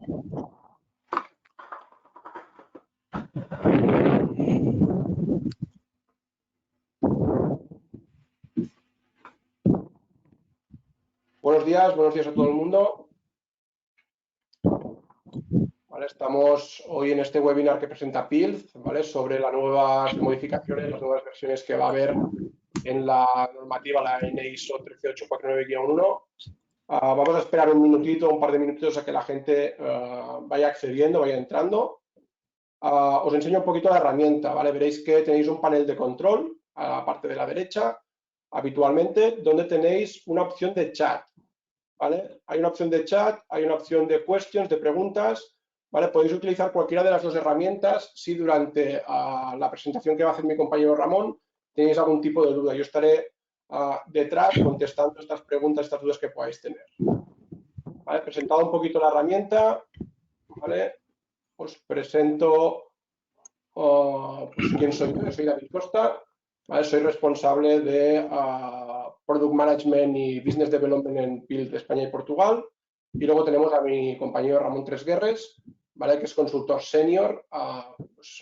Buenos días a todo el mundo. Vale, estamos hoy en este webinar que presenta PILZ, ¿vale? Sobre las nuevas modificaciones, las nuevas versiones que va a haber en la normativa, la ISO 13849-1. Vamos a esperar un minutito, un par de minutitos a que la gente vaya accediendo, vaya entrando. Os enseño un poquito la herramienta, ¿vale? Veréis que tenéis un panel de control a la parte de la derecha, habitualmente, donde tenéis una opción de chat, ¿vale? Hay una opción de chat, hay una opción de questions, de preguntas, ¿vale? Podéis utilizar cualquiera de las dos herramientas si durante la presentación que va a hacer mi compañero Ramón tenéis algún tipo de duda. Yo estaré detrás contestando estas preguntas, estas dudas que podáis tener. ¿Vale? Presentado un poquito la herramienta, ¿vale? Os presento pues, quién soy yo. Yo soy David Costa, ¿vale? Soy responsable de Product Management y Business Development en PILZ de España y Portugal. Y luego tenemos a mi compañero Ramón Tresguerres, ¿vale? Que es consultor senior pues,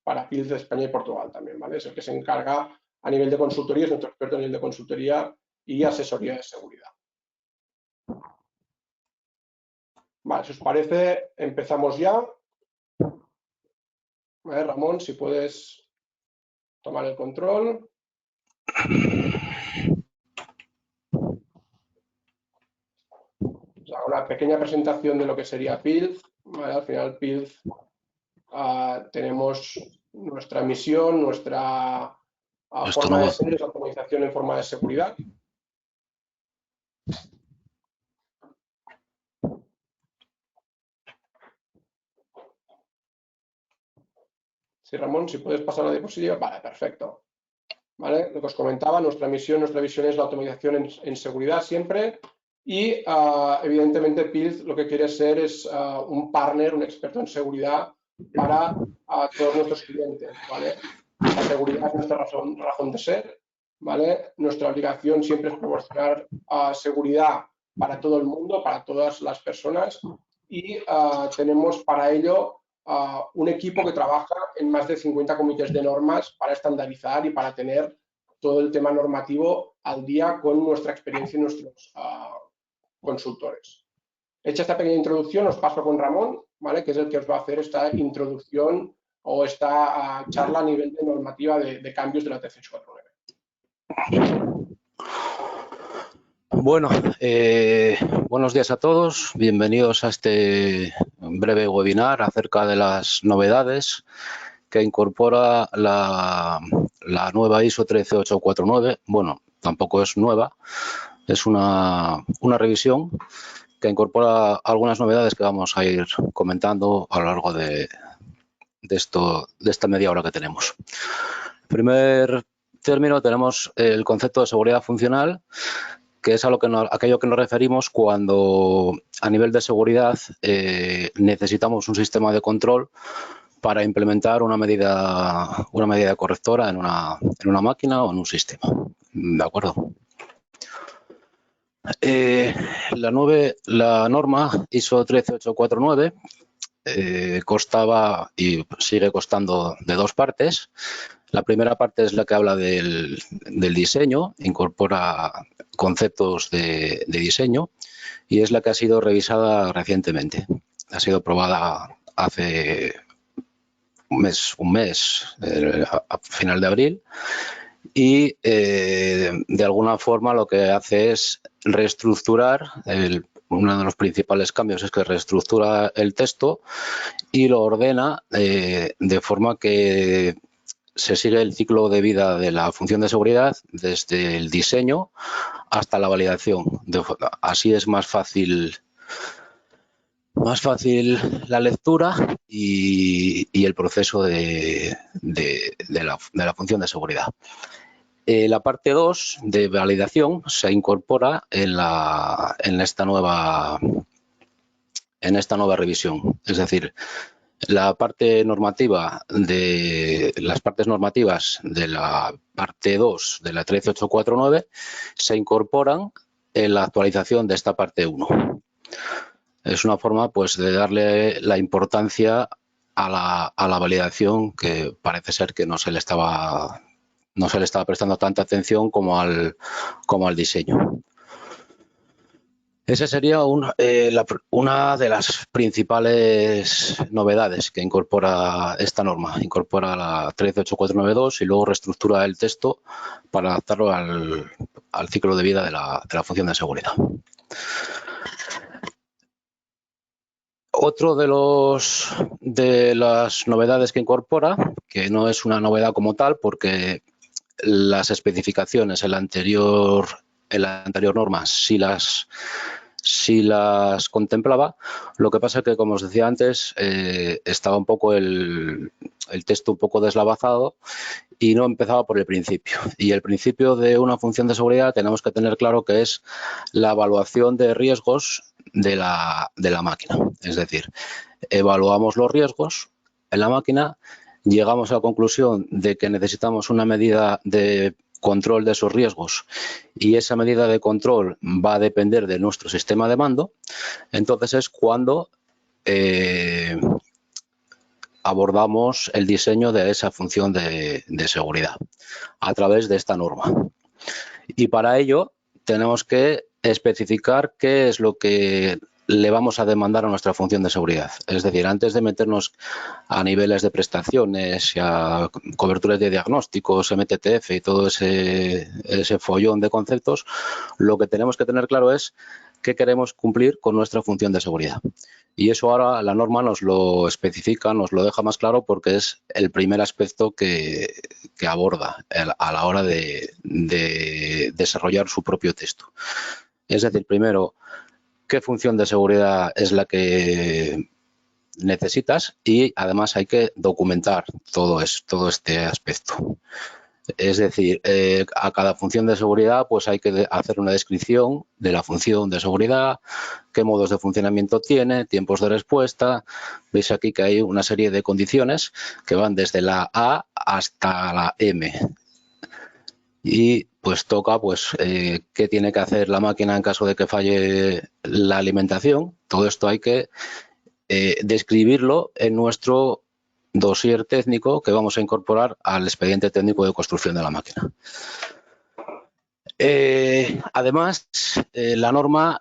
para PILZ de España y Portugal también, ¿vale? Es el que se encarga a nivel de consultoría, es nuestro experto a nivel de consultoría y asesoría de seguridad. Vale, si os parece, empezamos ya. Vale, Ramón, si puedes tomar el control. Os hago una pequeña presentación de lo que sería PILZ. Vale, al final PILZ tenemos nuestra misión, nuestra forma de ser es la automatización en forma de seguridad. Sí, Ramón, si puedes pasar la diapositiva. Vale, perfecto. ¿Vale? Lo que os comentaba, nuestra misión, nuestra visión es la automatización en seguridad siempre y evidentemente PILZ lo que quiere ser es un partner, un experto en seguridad para todos nuestros clientes, ¿vale? La seguridad es nuestra razón de ser, ¿vale? Nuestra obligación siempre es proporcionar seguridad para todo el mundo, para todas las personas y tenemos para ello un equipo que trabaja en más de 50 comités de normas para estandarizar y para tener todo el tema normativo al día con nuestra experiencia y nuestros consultores. Hecha esta pequeña introducción, os paso con Ramón, ¿vale? Que es el que os va a hacer esta introducción o esta charla a nivel de normativa de cambios de la 13849. Bueno, buenos días a todos. Bienvenidos a este breve webinar acerca de las novedades que incorpora la nueva ISO 13849. Bueno, tampoco es nueva, es una revisión que incorpora algunas novedades que vamos a ir comentando a lo largo de esta media hora que tenemos. En primer término tenemos el concepto de seguridad funcional, que es aquello que nos referimos cuando a nivel de seguridad necesitamos un sistema de control para implementar una medida correctora en una máquina o en un sistema. ¿De acuerdo? La norma ISO 13849 constaba y sigue constando de dos partes. La primera parte es la que habla del diseño, incorpora conceptos de diseño y es la que ha sido revisada recientemente. Ha sido probada hace un mes a final de abril y de alguna forma lo que hace es reestructurar uno de los principales cambios es que reestructura el texto y lo ordena de forma que se sigue el ciclo de vida de la función de seguridad desde el diseño hasta la validación. Así es más fácil la lectura y el proceso de la función de seguridad. La parte 2 de validación se incorpora en esta nueva revisión. Es decir, las partes normativas de la parte 2 de la 13849 se incorporan en la actualización de esta parte 1. Es una forma, pues, de darle la importancia a la validación, que parece ser que no se le estaba prestando tanta atención como al diseño. Esa sería una de las principales novedades que incorpora esta norma. Incorpora la 138.492 y luego reestructura el texto para adaptarlo al ciclo de vida de la función de seguridad. Otro de las novedades que incorpora, que no es una novedad como tal, porque las especificaciones en la anterior norma sí las contemplaba. Lo que pasa es que, como os decía antes, estaba un poco el texto un poco deslavazado y no empezaba por el principio. Y el principio de una función de seguridad tenemos que tener claro que es la evaluación de riesgos de la máquina. Es decir, evaluamos los riesgos en la máquina, llegamos a la conclusión de que necesitamos una medida de control de esos riesgos y esa medida de control va a depender de nuestro sistema de mando. Entonces es cuando abordamos el diseño de esa función de seguridad a través de esta norma. Y para ello tenemos que especificar qué es lo que le vamos a demandar a nuestra función de seguridad. Es decir, antes de meternos a niveles de prestaciones y a coberturas de diagnósticos, MTTF y todo ese follón de conceptos, lo que tenemos que tener claro es qué queremos cumplir con nuestra función de seguridad. Y eso ahora la norma nos lo especifica, nos lo deja más claro, porque es el primer aspecto que aborda a la hora de desarrollar su propio texto. Es decir, primero, qué función de seguridad es la que necesitas y además hay que documentar todo este aspecto. Es decir, a cada función de seguridad pues hay que hacer una descripción de la función de seguridad, qué modos de funcionamiento tiene, tiempos de respuesta. Veis aquí que hay una serie de condiciones que van desde la A hasta la M. Y pues toca qué tiene que hacer la máquina en caso de que falle la alimentación. Todo esto hay que describirlo en nuestro dossier técnico que vamos a incorporar al expediente técnico de construcción de la máquina. Además, la norma,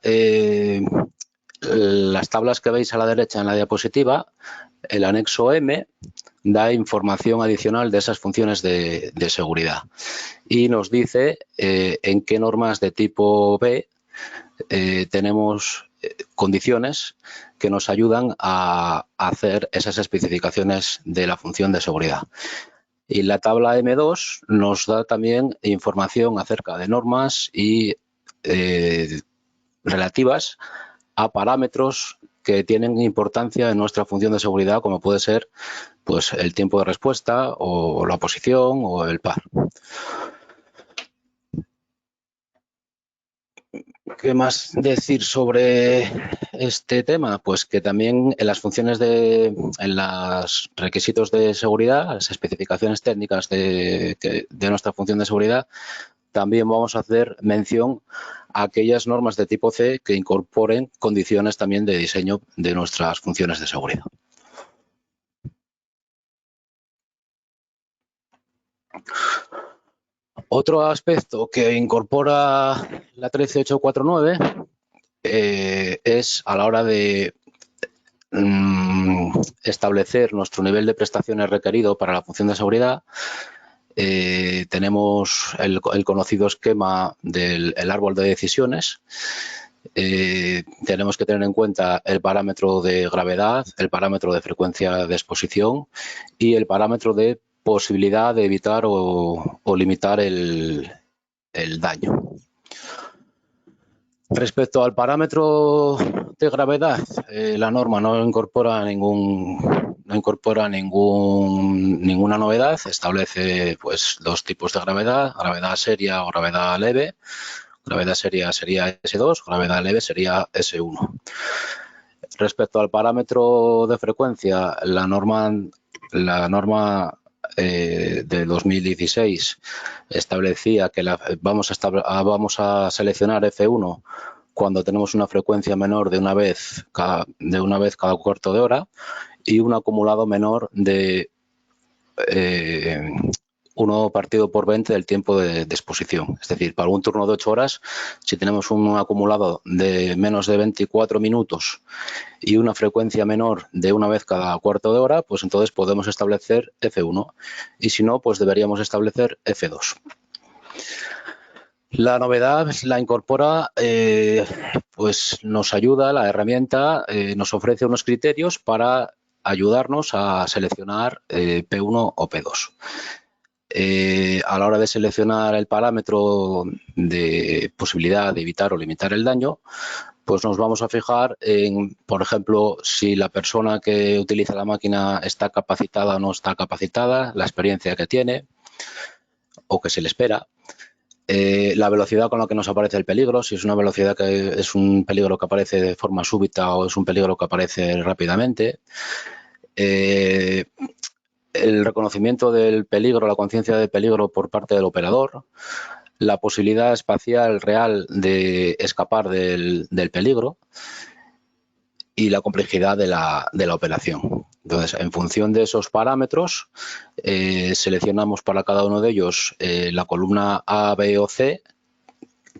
las tablas que veis a la derecha en la diapositiva, el anexo M da información adicional de esas funciones de seguridad y nos dice en qué normas de tipo B tenemos condiciones que nos ayudan a hacer esas especificaciones de la función de seguridad. Y la tabla M2 nos da también información acerca de normas y relativas a parámetros que tienen importancia en nuestra función de seguridad, como puede ser pues el tiempo de respuesta o la posición o el par. ¿Qué más decir sobre este tema? Pues que también en las funciones en los requisitos de seguridad, las especificaciones técnicas de nuestra función de seguridad, también vamos a hacer mención a aquellas normas de tipo C que incorporen condiciones también de diseño de nuestras funciones de seguridad. Otro aspecto que incorpora la 13849 es a la hora de establecer nuestro nivel de prestaciones requerido para la función de seguridad. Tenemos el conocido esquema del árbol de decisiones. Tenemos que tener en cuenta el parámetro de gravedad, el parámetro de frecuencia de exposición y el parámetro de posibilidad de evitar o limitar el daño. Respecto al parámetro de gravedad, la norma no incorpora ninguna novedad. Establece pues dos tipos de gravedad: gravedad seria o gravedad leve. Gravedad seria sería S2, gravedad leve sería S1. Respecto al parámetro de frecuencia, la norma de 2016 establecía que vamos a seleccionar F1 cuando tenemos una frecuencia menor de una vez cada cuarto de hora y un acumulado menor de 1 partido por 20 del tiempo de exposición. Es decir, para un turno de 8 horas, si tenemos un acumulado de menos de 24 minutos y una frecuencia menor de una vez cada cuarto de hora, pues entonces podemos establecer F1 y si no, pues deberíamos establecer F2. La novedad la incorpora, pues nos ayuda, la herramienta nos ofrece unos criterios para ayudarnos a seleccionar P1 o P2. A la hora de seleccionar el parámetro de posibilidad de evitar o limitar el daño, pues nos vamos a fijar en, por ejemplo, si la persona que utiliza la máquina está capacitada o no está capacitada, la experiencia que tiene o que se le espera. La velocidad con la que nos aparece el peligro, si es una velocidad que es un peligro que aparece de forma súbita o es un peligro que aparece rápidamente. El reconocimiento del peligro, la conciencia del peligro por parte del operador, la posibilidad espacial real de escapar del peligro y la complejidad de la operación. Entonces, en función de esos parámetros, seleccionamos para cada uno de ellos la columna A, B o C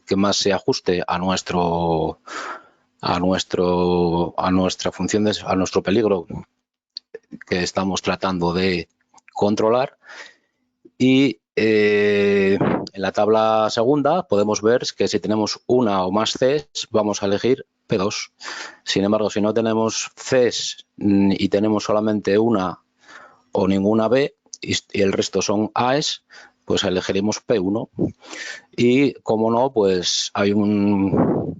que más se ajuste a nuestra función, a nuestro peligro que estamos tratando de controlar. Y en la tabla segunda podemos ver que si tenemos una o más Cs, vamos a elegir P2. Sin embargo, si no tenemos Cs y tenemos solamente una o ninguna B y el resto son As, pues elegiremos P1. Y, como no, pues hay un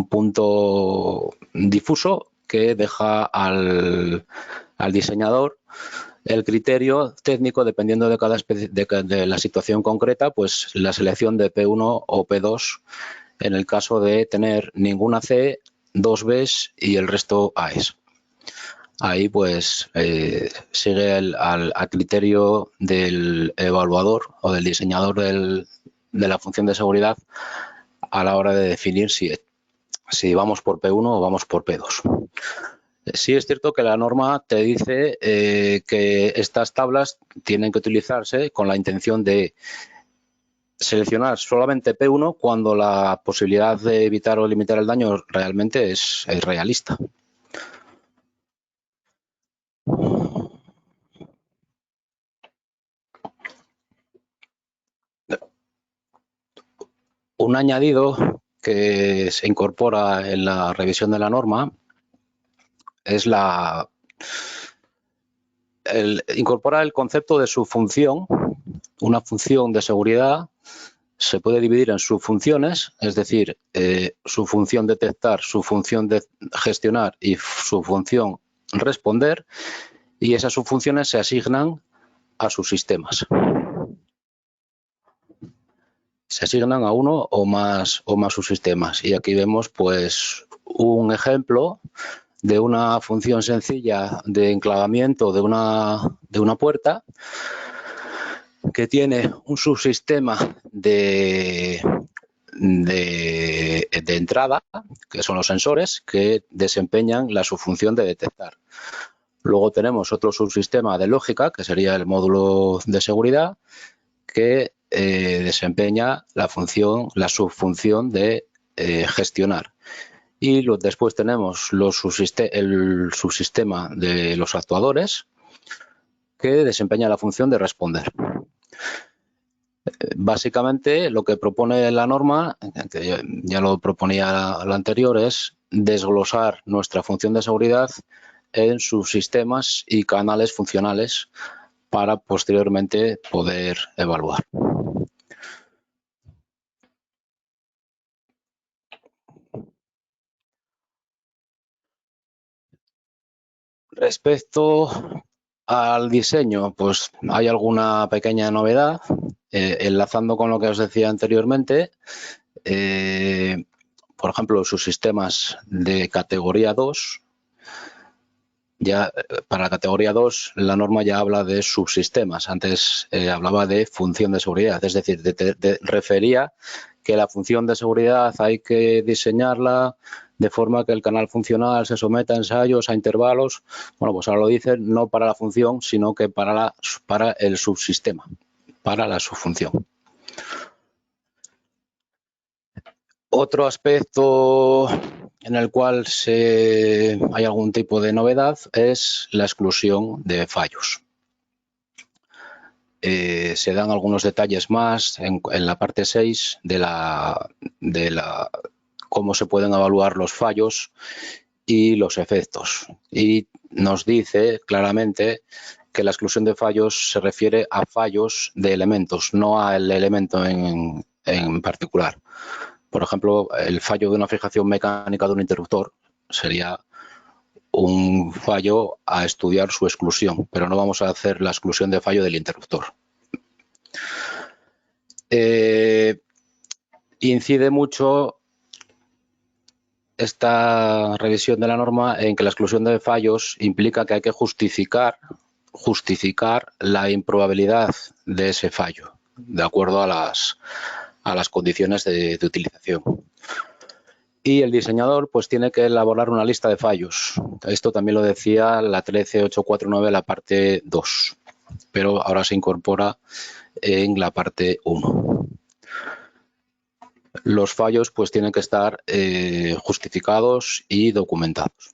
punto difuso que deja al diseñador el criterio técnico, dependiendo de de la situación concreta, pues la selección de P1 o P2 en el caso de tener ninguna C, 2 Bs y el resto As. Ahí pues sigue al criterio del evaluador o del diseñador de la función de seguridad a la hora de definir si vamos por P1 o vamos por P2. Sí es cierto que la norma te dice que estas tablas tienen que utilizarse con la intención de seleccionar solamente P1 cuando la posibilidad de evitar o limitar el daño realmente es realista. Un añadido que se incorpora en la revisión de la norma es incorpora el concepto de subfunción. Una función de seguridad se puede dividir en subfunciones, es decir, su función detectar, su función de gestionar y su función responder, y esas subfunciones se asignan a sus sistemas. Se asignan a uno o más subsistemas. Y aquí vemos pues un ejemplo de una función sencilla de enclavamiento de una puerta que tiene un subsistema de entrada, que son los sensores, que desempeñan la subfunción de detectar. Luego tenemos otro subsistema de lógica, que sería el módulo de seguridad, que desempeña la subfunción de gestionar. Y después tenemos el subsistema de los actuadores, que desempeña la función de responder. Básicamente, lo que propone la norma, que ya lo proponía la anterior, es desglosar nuestra función de seguridad en subsistemas y canales funcionales para posteriormente poder evaluar. Respecto al diseño, pues hay alguna pequeña novedad, enlazando con lo que os decía anteriormente. Por ejemplo, los subsistemas de categoría 2, ya para la categoría 2 la norma ya habla de subsistemas. Antes hablaba de función de seguridad, es decir, refería que la función de seguridad hay que diseñarla de forma que el canal funcional se someta a ensayos, a intervalos. Bueno, pues ahora lo dicen no para la función, sino que para el subsistema, para la subfunción. Otro aspecto en el cual hay algún tipo de novedad es la exclusión de fallos. Se dan algunos detalles más en la parte 6 de cómo se pueden evaluar los fallos y los efectos. Y nos dice claramente que la exclusión de fallos se refiere a fallos de elementos, no al elemento en particular. Por ejemplo, el fallo de una fijación mecánica de un interruptor sería un fallo a estudiar su exclusión, pero no vamos a hacer la exclusión de fallo del interruptor. Incide mucho esta revisión de la norma en que la exclusión de fallos implica que hay que justificar la improbabilidad de ese fallo, de acuerdo a las condiciones de utilización. Y el diseñador pues tiene que elaborar una lista de fallos. Esto también lo decía la 13849, la parte 2, pero ahora se incorpora en la parte 1. Los fallos pues tienen que estar justificados y documentados.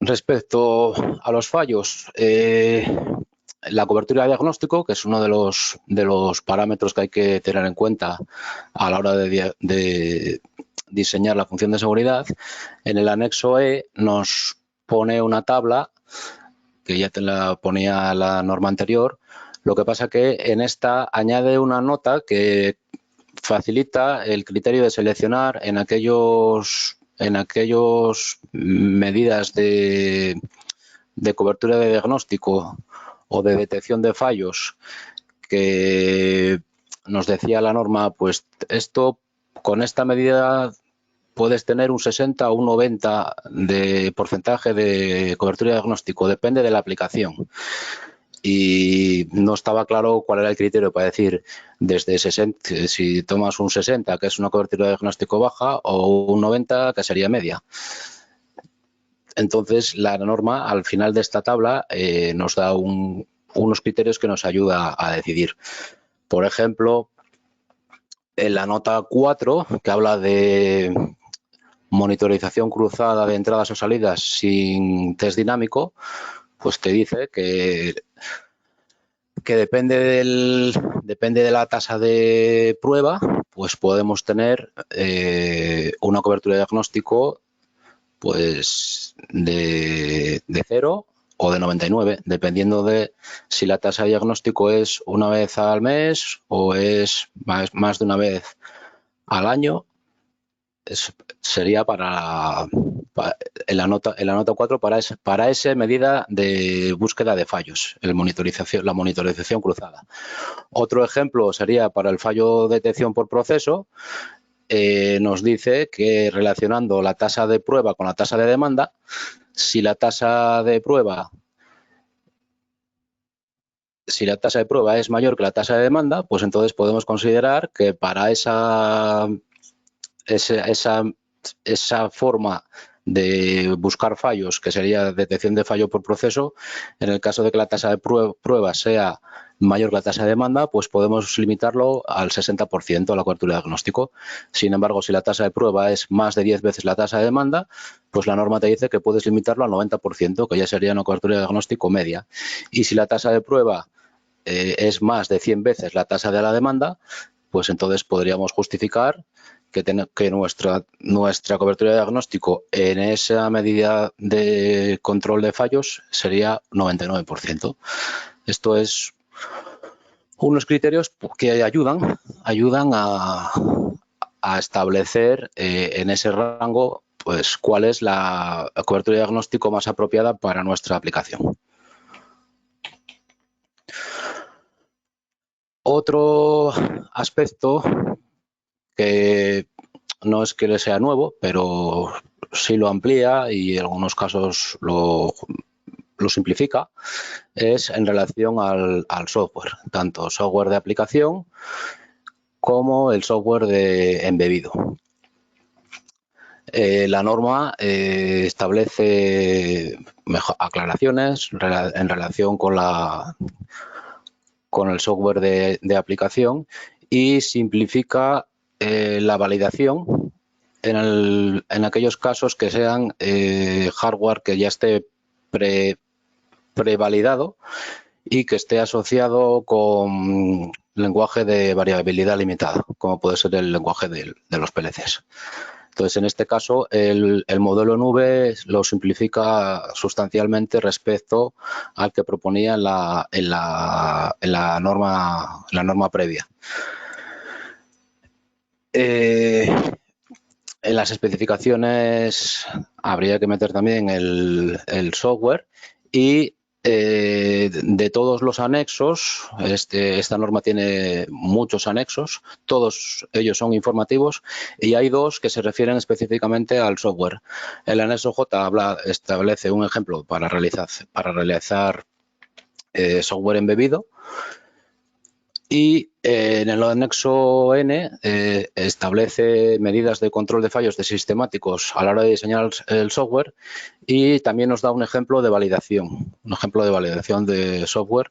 Respecto a los fallos, la cobertura de diagnóstico, que es uno de los parámetros que hay que tener en cuenta a la hora de diseñar la función de seguridad, en el anexo E nos pone una tabla que ya te la ponía la norma anterior. Lo que pasa que en esta añade una nota que facilita el criterio de seleccionar en aquellos medidas de cobertura de diagnóstico o de detección de fallos que nos decía la norma, pues esto con esta medida puedes tener un 60 o un 90 de porcentaje de cobertura de diagnóstico, depende de la aplicación. Y no estaba claro cuál era el criterio para decir desde 60, si tomas un 60, que es una cobertura de diagnóstico baja, o un 90, que sería media. Entonces, la norma, al final de esta tabla, nos da unos criterios que nos ayuda a decidir. Por ejemplo, en la nota 4, que habla de monitorización cruzada de entradas o salidas sin test dinámico, pues te dice que depende de la tasa de prueba, pues podemos tener una cobertura de diagnóstico pues de 0 o de 99, dependiendo de si la tasa de diagnóstico es una vez al mes o es más de una vez al año. Sería en la nota 4 para esa medida de búsqueda de fallos, la monitorización cruzada. Otro ejemplo sería para el fallo de detección por proceso. Nos dice que relacionando la tasa de prueba con la tasa de demanda, si la tasa de prueba es mayor que la tasa de demanda, pues entonces podemos considerar que para esa forma de buscar fallos, que sería detección de fallo por proceso, en el caso de que la tasa de prueba sea mayor que la tasa de demanda, pues podemos limitarlo al 60% a la cobertura de diagnóstico. Sin embargo, si la tasa de prueba es más de 10 veces la tasa de demanda, pues la norma te dice que puedes limitarlo al 90%, que ya sería una cobertura de diagnóstico media. Y si la tasa de prueba es más de 100 veces la tasa de la demanda, pues entonces podríamos justificar que nuestra cobertura de diagnóstico en esa medida de control de fallos sería 99%. Esto es unos criterios que ayudan a establecer en ese rango pues cuál es la cobertura de diagnóstico más apropiada para nuestra aplicación. Otro aspecto que no es que le sea nuevo, pero sí lo amplía y en algunos casos lo simplifica, es en relación al software, tanto software de aplicación como el software de embebido. La norma establece aclaraciones en relación con el software de aplicación y simplifica la validación en aquellos casos que sean hardware que ya esté prevalidado y que esté asociado con lenguaje de variabilidad limitada, como puede ser el lenguaje de los PLCs. Entonces, en este caso, el modelo nube lo simplifica sustancialmente respecto al que proponía en la norma previa. En las especificaciones habría que meter también el software y de todos los anexos, esta norma tiene muchos anexos, todos ellos son informativos y hay dos que se refieren específicamente al software. El anexo J establece un ejemplo para realizar software embebido. Y en el anexo N establece medidas de control de fallos de sistemáticos a la hora de diseñar el software y también nos da un ejemplo de validación, de software,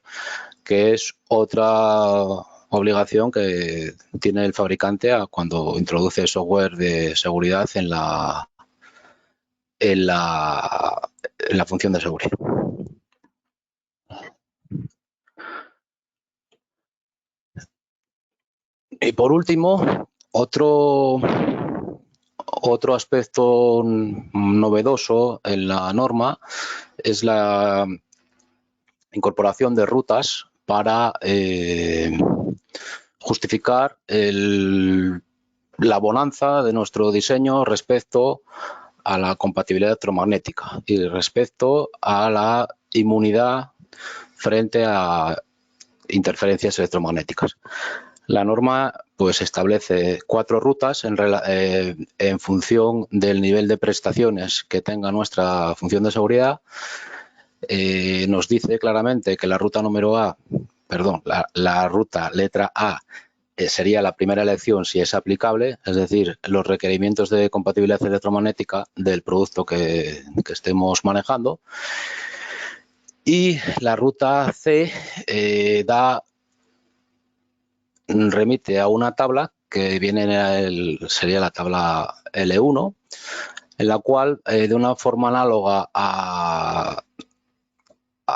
que es otra obligación que tiene el fabricante cuando introduce software de seguridad en la función de seguridad. Y por último, otro aspecto novedoso en la norma es la incorporación de rutas para justificar la bonanza de nuestro diseño respecto a la compatibilidad electromagnética y respecto a la inmunidad frente a interferencias electromagnéticas. La norma pues establece 4 rutas en función del nivel de prestaciones que tenga nuestra función de seguridad. Nos dice claramente que la ruta la ruta letra A sería la primera elección si es aplicable, es decir, los requerimientos de compatibilidad electromagnética del producto que estemos manejando. Y la ruta C remite a una tabla que sería la tabla L1, en la cual, de una forma análoga a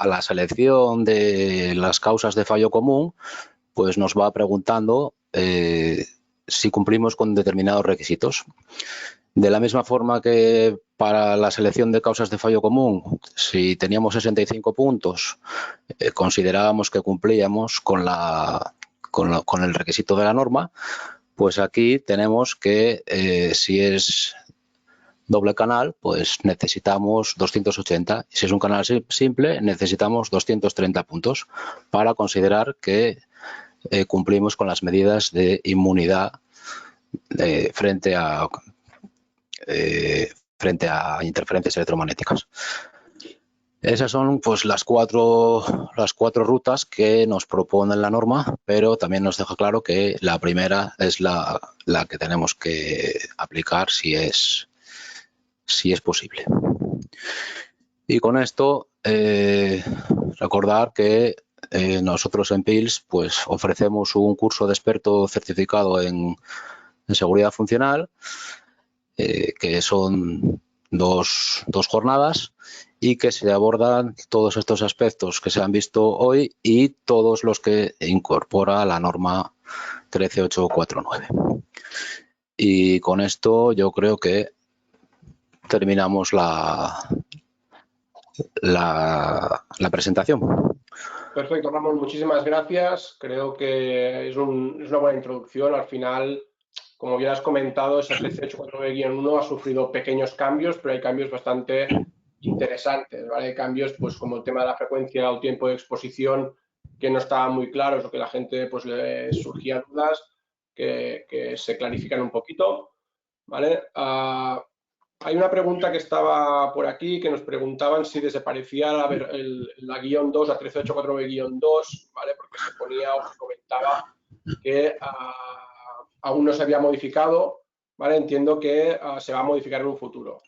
la selección de las causas de fallo común, pues nos va preguntando si cumplimos con determinados requisitos. De la misma forma que para la selección de causas de fallo común, si teníamos 65 puntos, considerábamos que cumplíamos con el requisito de la norma, pues aquí tenemos que si es doble canal, pues necesitamos 280. Y si es un canal simple, necesitamos 230 puntos para considerar que cumplimos con las medidas de inmunidad frente a interferencias electromagnéticas. Esas son pues las cuatro rutas que nos propone la norma, pero también nos deja claro que la primera es la que tenemos que aplicar si es posible. Y con esto recordar que nosotros en PILS pues ofrecemos un curso de experto certificado en seguridad funcional, que son dos jornadas y que se abordan todos estos aspectos que se han visto hoy y todos los que incorpora la norma 13849. Y con esto yo creo que terminamos la presentación. Perfecto, Ramón, muchísimas gracias. Creo que es una buena introducción. Al final, como ya has comentado, esa 13849-1 ha sufrido pequeños cambios, pero hay cambios bastante interesantes, ¿vale? Hay cambios pues como el tema de la frecuencia o tiempo de exposición que no estaban muy claros o que la gente pues le surgía dudas que se clarifican un poquito, ¿vale? Hay una pregunta que estaba por aquí que nos preguntaban si desaparecía la guión 2, la 13849-2, ¿vale? Porque se ponía o se comentaba que aún no se había modificado, ¿vale? Entiendo que se va a modificar en un futuro.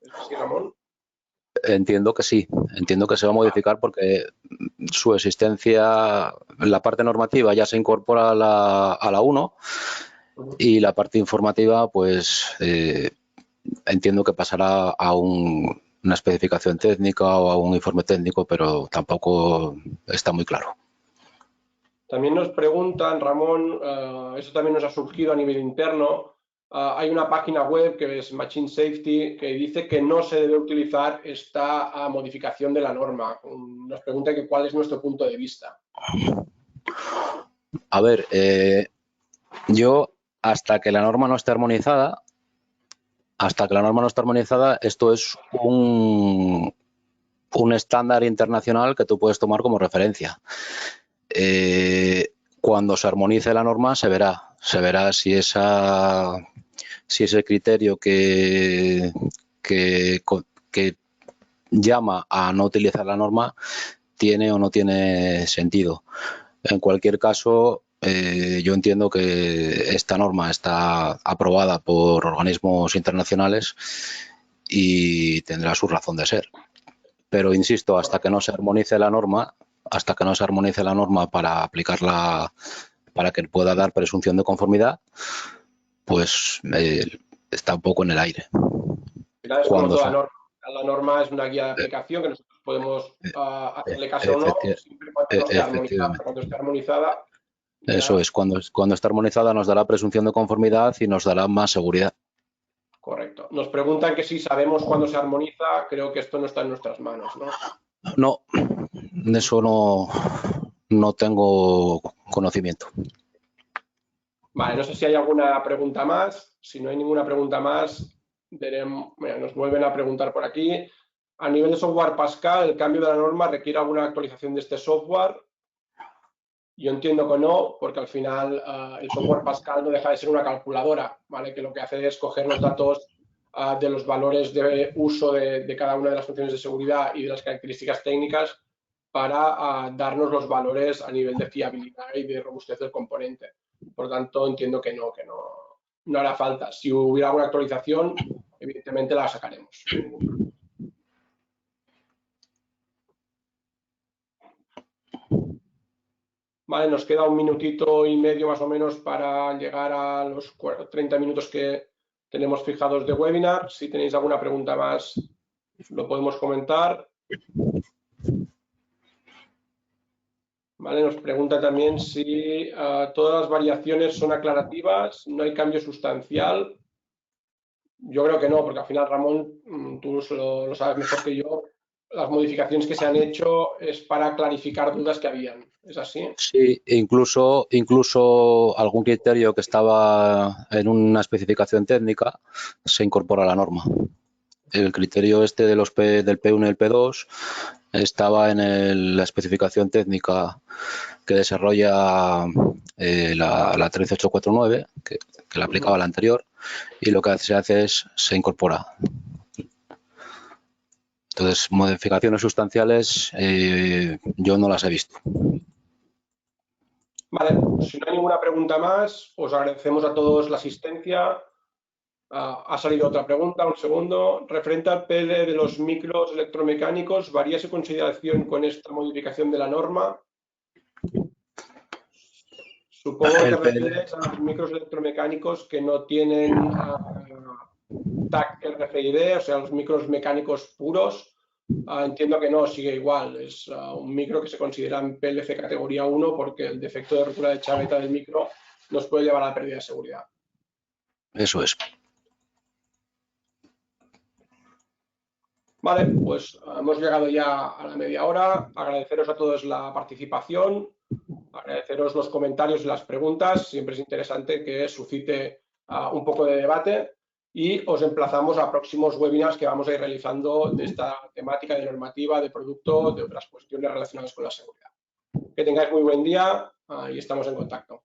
¿Es así, Ramón? Entiendo que sí, entiendo que se va a modificar porque su existencia, la parte normativa ya se incorpora a la 1 y la parte informativa, pues entiendo que pasará a una especificación técnica o a un informe técnico, pero tampoco está muy claro. También nos preguntan, Ramón, eso también nos ha surgido a nivel interno. Hay una página web que es Machine Safety que dice que no se debe utilizar esta modificación de la norma. Nos pregunta que cuál es nuestro punto de vista. A ver, yo hasta que la norma no esté armonizada, esto es un estándar internacional que tú puedes tomar como referencia. Cuando se armonice la norma se verá si ese criterio que llama a no utilizar la norma tiene o no tiene sentido. En cualquier caso, yo entiendo que esta norma está aprobada por organismos internacionales y tendrá su razón de ser. Pero insisto, hasta que no se armonice la norma para aplicarla, para que pueda dar presunción de conformidad, pues está un poco en el aire. Es como toda norma. La norma es una guía de aplicación que nosotros podemos hacerle caso o no, siempre y cuando no esté armonizada. Cuando esté armonizada, eso es, cuando esté armonizada nos dará presunción de conformidad y nos dará más seguridad. Correcto. Nos preguntan que si sabemos cuándo se armoniza, creo que esto no está en nuestras manos, ¿no? No, de eso no tengo conocimiento. Vale, no sé si hay alguna pregunta más. Si no hay ninguna pregunta más, mira, nos vuelven a preguntar por aquí. A nivel de software Pascal, ¿el cambio de la norma requiere alguna actualización de este software? Yo entiendo que no, porque al final el software Pascal no deja de ser una calculadora, ¿vale? Que lo que hace es coger los datos de los valores de uso de cada una de las funciones de seguridad y de las características técnicas para darnos los valores a nivel de fiabilidad y de robustez del componente. Por lo tanto, entiendo que no hará falta. Si hubiera alguna actualización, evidentemente la sacaremos. Vale, nos queda un minutito y medio más o menos para llegar a los 30 minutos que tenemos fijados de webinar. Si tenéis alguna pregunta más, lo podemos comentar. Vale, nos pregunta también si todas las variaciones son aclarativas, no hay cambio sustancial. Yo creo que no, porque al final, Ramón, tú lo sabes mejor que yo, las modificaciones que se han hecho es para clarificar dudas que habían. ¿Es así? Sí, incluso algún criterio que estaba en una especificación técnica se incorpora a la norma. El criterio este del P1 y el P2 estaba en la especificación técnica que desarrolla la 13849, que la aplicaba la anterior, y lo que se hace es se incorpora. Entonces, modificaciones sustanciales yo no las he visto. Vale, si no hay ninguna pregunta más, os agradecemos a todos la asistencia. Ha salido otra pregunta, un segundo. Referente al PL de los micros electromecánicos, ¿varía su consideración con esta modificación de la norma? Supongo que te refieres a los micros electromecánicos que no tienen TAC RFID, o sea, los micros mecánicos puros. Entiendo que no, sigue igual. Es un micro que se considera en PLC categoría 1 porque el defecto de rotura de chaveta del micro nos puede llevar a la pérdida de seguridad. Eso es. Vale, pues hemos llegado ya a la media hora. Agradeceros a todos la participación, agradeceros los comentarios y las preguntas. Siempre es interesante que suscite un poco de debate y os emplazamos a próximos webinars que vamos a ir realizando de esta temática de normativa, de producto, de otras cuestiones relacionadas con la seguridad. Que tengáis muy buen día y estamos en contacto.